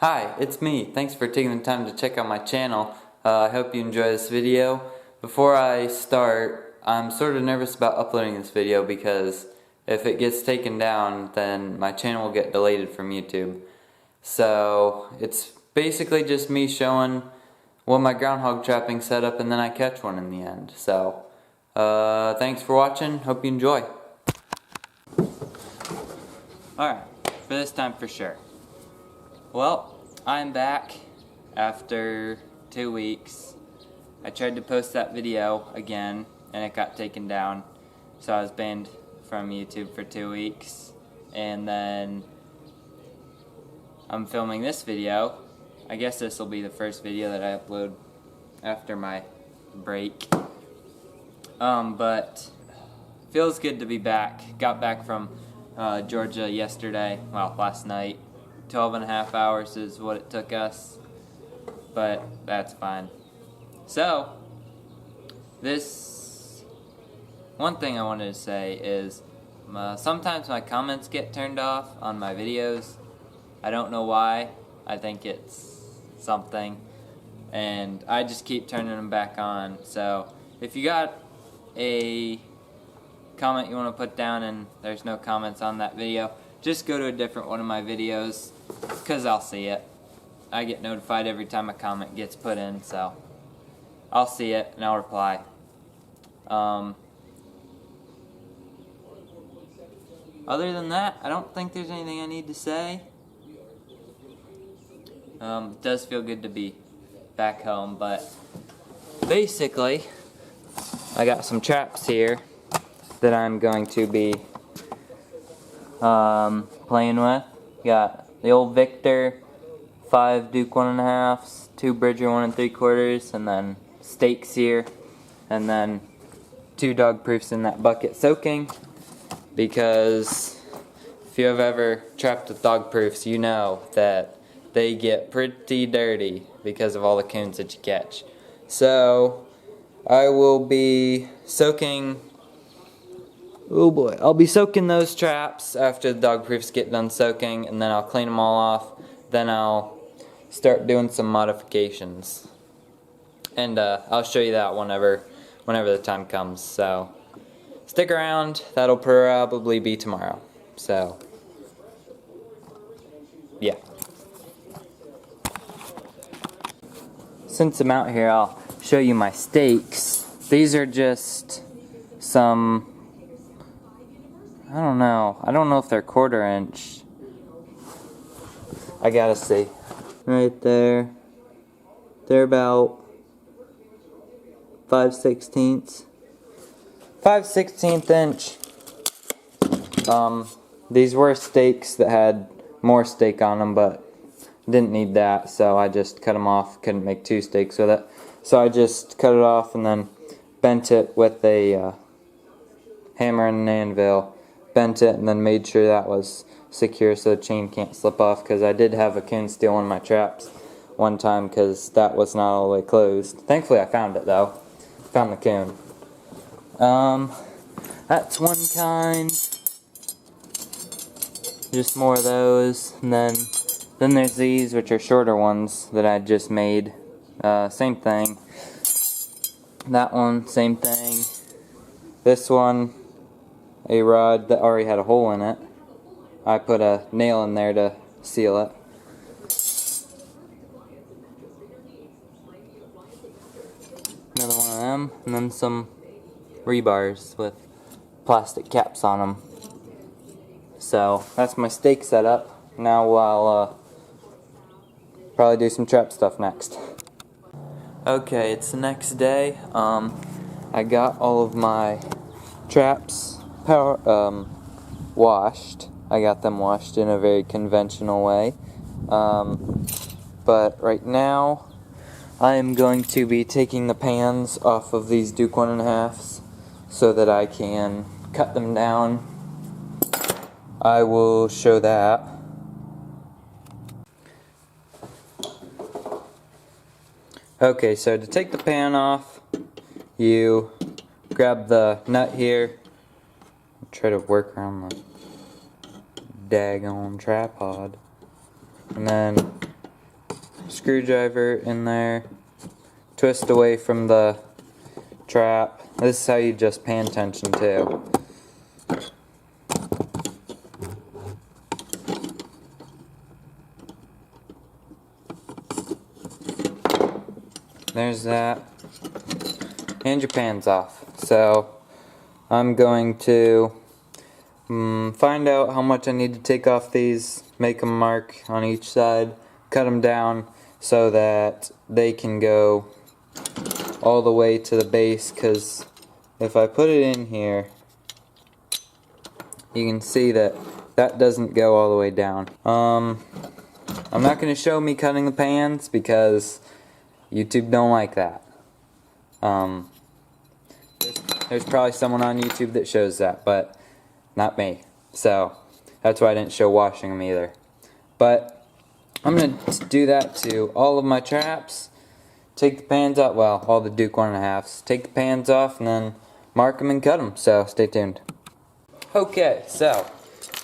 Hi, it's me. Thanks for taking the time to check out my channel. I hope you enjoy this video. Before I start, I'm sort of nervous about uploading this video because if it gets taken down, then my channel will get deleted from YouTube. So it's basically just me showing what my groundhog trapping setup, and then I catch one in the end. So thanks for watching. Hope you enjoy. Alright, for this time for sure. Well, I'm back after 2 weeks. I tried to post that video again and it got taken down, so I was banned from YouTube for 2 weeks, and then I'm filming this video. I guess this will be the first video that I upload after my break. But feels good to be back. Got back from Georgia yesterday, well, last night. 12.5 hours is what it took us, but that's fine. So, this one thing I wanted to say is sometimes my comments get turned off on my videos. I don't know why. I think it's something, and I just keep turning them back on. So if you got a comment you want to put down and there's no comments on that video, just go to a different one of my videos, because I'll see it. I get notified every time a comment gets put in, so I'll see it and I'll reply. Other than that, I don't think there's anything I need to say. It does feel good to be back home, but basically I got some traps here that I'm going to be playing with. Got the old Victor, 5 Duke 1.5s, 2 Bridger 1 3/4, and then stakes here, and then 2 dog proofs in that bucket soaking, because if you have ever trapped with dog proofs, you know that they get pretty dirty because of all the coons that you catch. So I will be soaking. Oh boy, I'll be soaking those traps after the dog proofs get done soaking, and then I'll clean them all off. Then I'll start doing some modifications, and I'll show you that whenever the time comes. So stick around. That'll probably be tomorrow. So yeah. Since I'm out here, I'll show you my stakes. These are just some, I don't know if they're 1/4 inch. I gotta see. Right there. They're about 5/16. 5/16 inch. These were stakes that had more stake on them, but didn't need that, so I just cut them off. Couldn't make 2 stakes with it. So I just cut it off and then bent it with a hammer and an anvil. Bent it and then made sure that was secure so the chain can't slip off, because I did have a coon steal one of my traps one time because that was not all the way closed. Thankfully I found it though. Found the coon. That's one kind. Just more of those. And then there's these, which are shorter ones that I just made. Same thing. That one, same thing. This one, a rod that already had a hole in it. I put a nail in there to seal it. Another one of them, and then some rebars with plastic caps on them. So that's my stake setup. Now I'll probably do some trap stuff next. Okay, it's the next day. I got all of my traps washed. I got them washed in a very conventional way. But right now I am going to be taking the pans off of these Duke 1.5s so that I can cut them down. I will show that. Okay, so to take the pan off, you grab the nut here. Try to work around the daggone tripod. And then screwdriver in there, twist away from the trap. This is how you adjust pan tension too. There's that. And your pan's off. So I'm going to find out how much I need to take off these, make a mark on each side, cut them down so that they can go all the way to the base, because if I put it in here, you can see that that doesn't go all the way down. I'm not going to show me cutting the pans because YouTube don't like that. There's probably someone on YouTube that shows that, but not me. So that's why I didn't show washing them either. But I'm going to do that to all of my traps. Take the pans off, well, all the Duke 1.5s. Take the pans off and then mark them and cut them. So stay tuned. Okay, so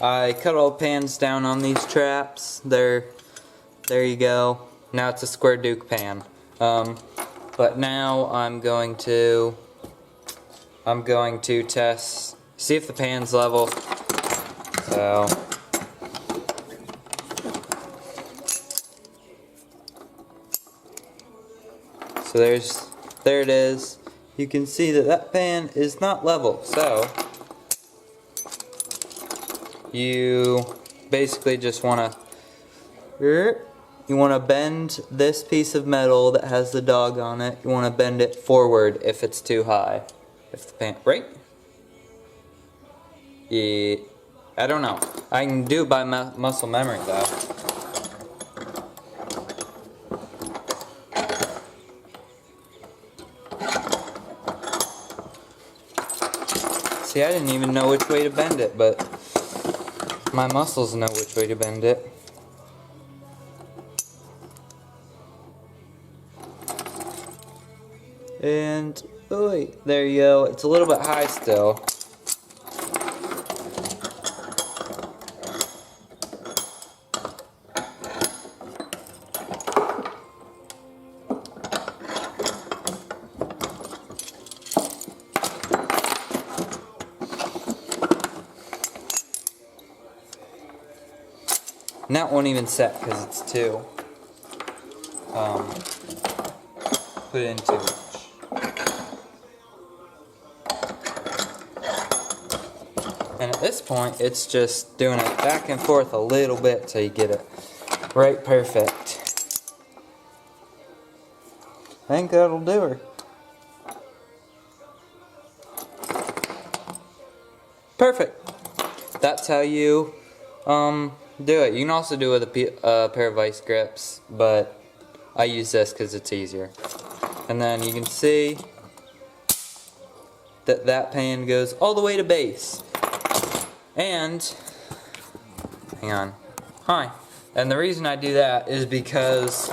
I cut all the pans down on these traps. There you go. Now it's a square Duke pan. But now I'm going to test, see if the pan's level. So there it is. You can see that that pan is not level. So you basically just want to bend this piece of metal that has the dog on it. You want to bend it forward if it's too high. If the pan, right? Yeah, I don't know. I can do it by muscle memory though. See, I didn't even know which way to bend it, but my muscles know which way to bend it. And, oh, there you go. It's a little bit high still. And that won't even set because it's too. Put it in too much. And at this point, it's just doing it back and forth a little bit till you get it right perfect. I think that'll do her. Perfect. That's how you do it. You can also do it with a pair of vice grips, but I use this because it's easier. And then you can see that that pan goes all the way to base. And, hang on, hi. And the reason I do that is because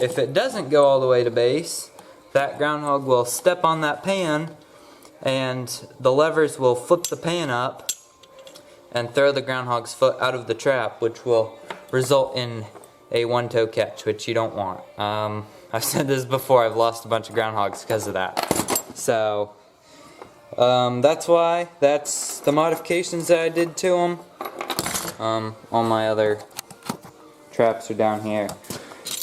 if it doesn't go all the way to base, that groundhog will step on that pan and the levers will flip the pan up and throw the groundhog's foot out of the trap, which will result in a one-toe catch, which you don't want. I've said this before, I've lost a bunch of groundhogs because of that. So, that's why, that's the modifications that I did to them. All my other traps are down here.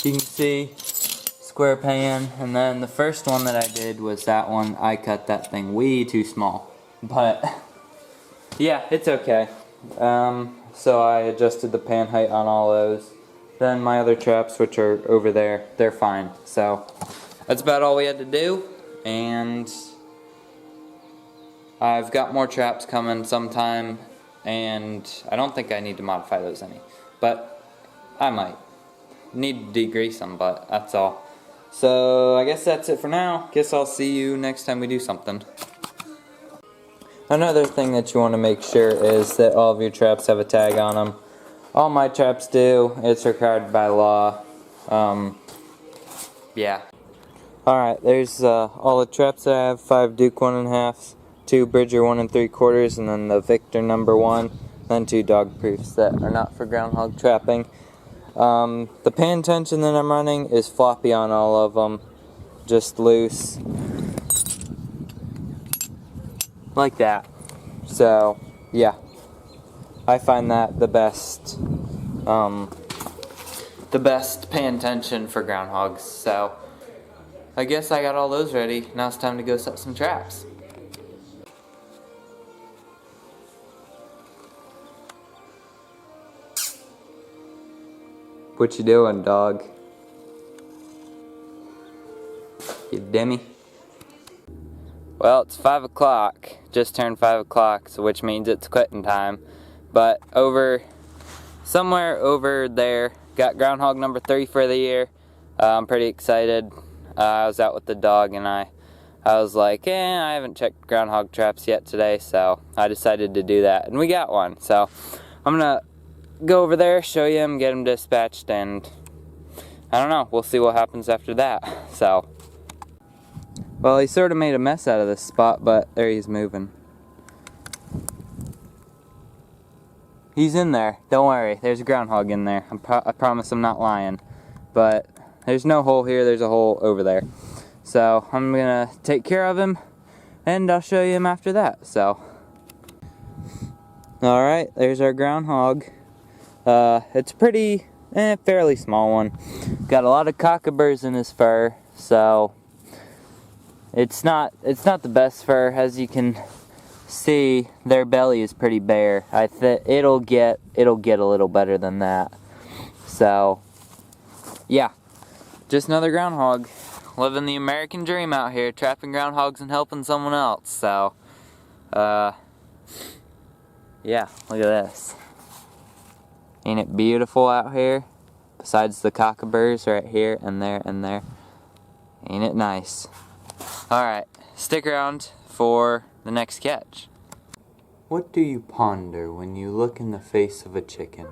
You can see, square pan, and then the first one that I did was that one. I cut that thing way too small. But, yeah, it's okay. So I adjusted the pan height on all those. Then my other traps, which are over there, they're fine. So, that's about all we had to do, and I've got more traps coming sometime, and I don't think I need to modify those any, but I might. Need to degrease them, but that's all. So I guess that's it for now. Guess I'll see you next time we do something. Another thing that you want to make sure is that all of your traps have a tag on them. All my traps do. It's required by law. Yeah. Alright, there's all the traps that I have. 5 Duke 1.5s. 2 Bridger 1 3/4, and then the Victor #1, then 2 dog proofs that are not for groundhog trapping. The pan tension that I'm running is floppy on all of them, just loose, like that. So yeah, I find that the best pan tension for groundhogs. So I guess I got all those ready. Now it's time to go set some traps. What you doing, dog? You dummy. Well, it's 5 o'clock. Just turned 5 o'clock, so which means it's quitting time. But somewhere over there, got groundhog number 3 for the year. I'm pretty excited. I was out with the dog and I was like, I haven't checked groundhog traps yet today, so I decided to do that. And we got one, so I'm gonna go over there, show you him, get him dispatched, and I don't know, we'll see what happens after that. So, well, he sort of made a mess out of this spot, but there he's moving. He's in there, don't worry, there's a groundhog in there. I promise I'm not lying. But there's no hole here, there's a hole over there. So I'm gonna take care of him and I'll show you him after that. So, alright, there's our groundhog. It's pretty, fairly small one. Got a lot of cockaburs in his fur, so it's not the best fur. As you can see, their belly is pretty bare. It'll get a little better than that. So yeah, just another groundhog, living the American dream out here, trapping groundhogs and helping someone else. So yeah, look at this. Ain't it beautiful out here? Besides the cockaburs right here and there and there. Ain't it nice? Alright, stick around for the next catch. What do you ponder when you look in the face of a chicken?